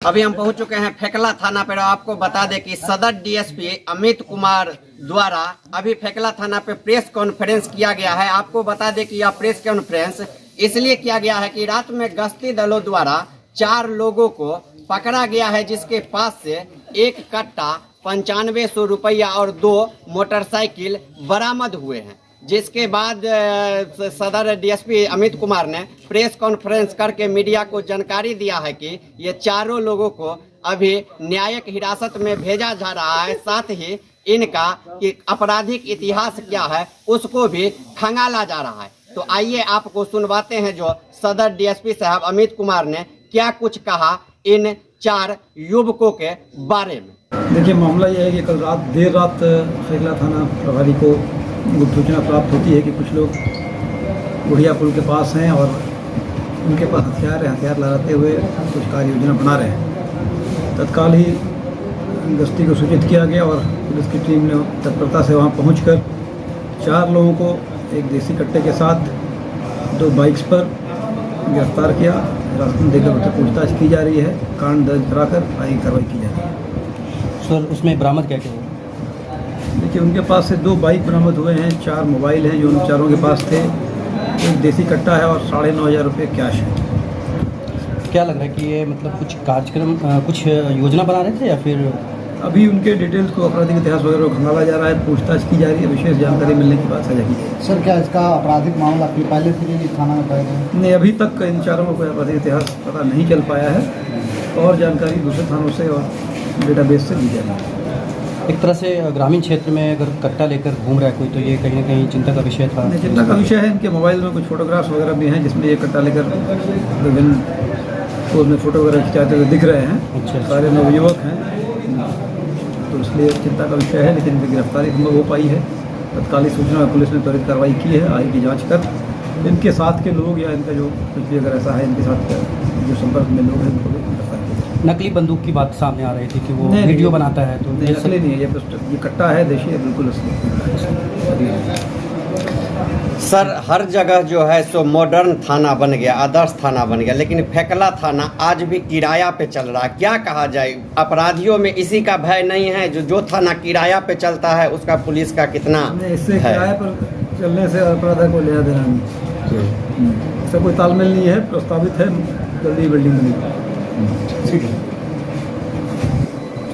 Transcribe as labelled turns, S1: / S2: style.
S1: अभी हम पहुंच चुके हैं फेकला थाना पर। आपको बता दें कि सदर डीएसपी अमित कुमार द्वारा अभी फेकला थाना पे प्रेस कॉन्फ्रेंस किया गया है। आपको बता दें कि यह प्रेस कॉन्फ्रेंस इसलिए किया गया है कि रात में गश्ती दलों द्वारा 4 लोगों को पकड़ा गया है, जिसके पास से एक कट्टा 9500 रुपया और 2 मोटरसाइकिल बरामद हुए हैं। जिसके बाद सदर डीएसपी अमित कुमार ने प्रेस कॉन्फ्रेंस करके मीडिया को जानकारी दिया है कि ये चारों लोगों को अभी न्यायिक हिरासत में भेजा जा रहा है। साथ ही इनका कि आपराधिक इतिहास क्या है उसको भी खंगाला जा रहा है। तो आइए आपको सुनवाते हैं जो सदर डीएसपी साहब अमित कुमार ने क्या कुछ कहा इन 4 युवकों के बारे में।
S2: देखिए, मामला यह है कि कल देर रात फेकला थाना प्रभारी को गुप्त सूचना प्राप्त होती है कि कुछ लोग बुढ़िया पुल के पास हैं और उनके पास हथियार लगाते हुए कुछ कार्य योजना बना रहे हैं। तत्काल ही गश्ती को सूचित किया गया और पुलिस की टीम ने तत्परता से वहां पहुंचकर 4 लोगों को एक देसी कट्टे के साथ 2 बाइक्स पर गिरफ्तार किया। हिरासत में देकर उनसे पूछताछ की जा रही है। कांड दर्ज कराकर आगे कार्रवाई की जा रही है।
S3: सर, उसमें बरामद क्या क्या हुआ?
S2: देखिए, उनके पास से 2 बाइक बरामद हुए हैं, 4 मोबाइल हैं जो उन चारों के पास थे, एक देसी कट्टा है और 9,500 रुपये कैश है।
S3: क्या लग रहा है कि ये मतलब कुछ कार्यक्रम कुछ योजना बना रहे थे या फिर?
S2: अभी उनके डिटेल्स को आपराधिक इतिहास वगैरह को खंगाला जा रहा है, पूछताछ की जा रही है। विशेष जानकारी मिलने के बाद साझा की जाएगी।
S4: सर, क्या इसका आपराधिक मामला पहले से भी थाना में पाया गया?
S2: नहीं, अभी तक इन चारों को कोई आपराधिक इतिहास पता नहीं चल पाया है और जानकारी दूसरे थानों से और डेटाबेस से ली जा रही है।
S3: एक तरह से ग्रामीण क्षेत्र में अगर कट्टा लेकर घूम रहा है कोई, तो ये कहीं ना कहीं चिंता का विषय था।
S2: चिंता का विषय है। इनके मोबाइल में कुछ फोटोग्राफ्स वगैरह भी हैं जिसमें ये कट्टा लेकर विभिन्न पोज में फोटो वगैरह खिंचाते हुए दिख रहे हैं।
S3: अच्छा।
S2: सारे नवयुवक हैं, तो इसलिए चिंता का विषय है, लेकिन इनकी गिरफ्तारी संभव हो पाई है। तत्कालीन सूचना में पुलिस ने त्वरित कार्रवाई की है। आगे की जाँच कर इनके साथ के लोग या इनका जो कुछ भी अगर ऐसा है इनके साथ जो संपर्क में लोग हैं उनको गिरफ्तार किया।
S3: नकली बंदूक की बात सामने आ रही थी कि वो वीडियो बनाता है, तो
S2: नहीं, असली नहीं है ये कट्टा है, देशी है, बिल्कुल असली।
S1: सर, हर जगह जो है सो मॉडर्न थाना बन गया, आदर्श थाना बन गया, लेकिन फेकला थाना आज भी किराया पे चल रहा है। क्या कहा जाए, अपराधियों में इसी का भय नहीं है? जो थाना किराया पे चलता है उसका पुलिस का कितना
S2: इससे किराए पर चलने से अपराध को लेना देना नहीं, इससे कोई तालमेल नहीं है। प्रस्तावित है जल्दी बिल्डिंग बनेगी।
S4: ठीक है।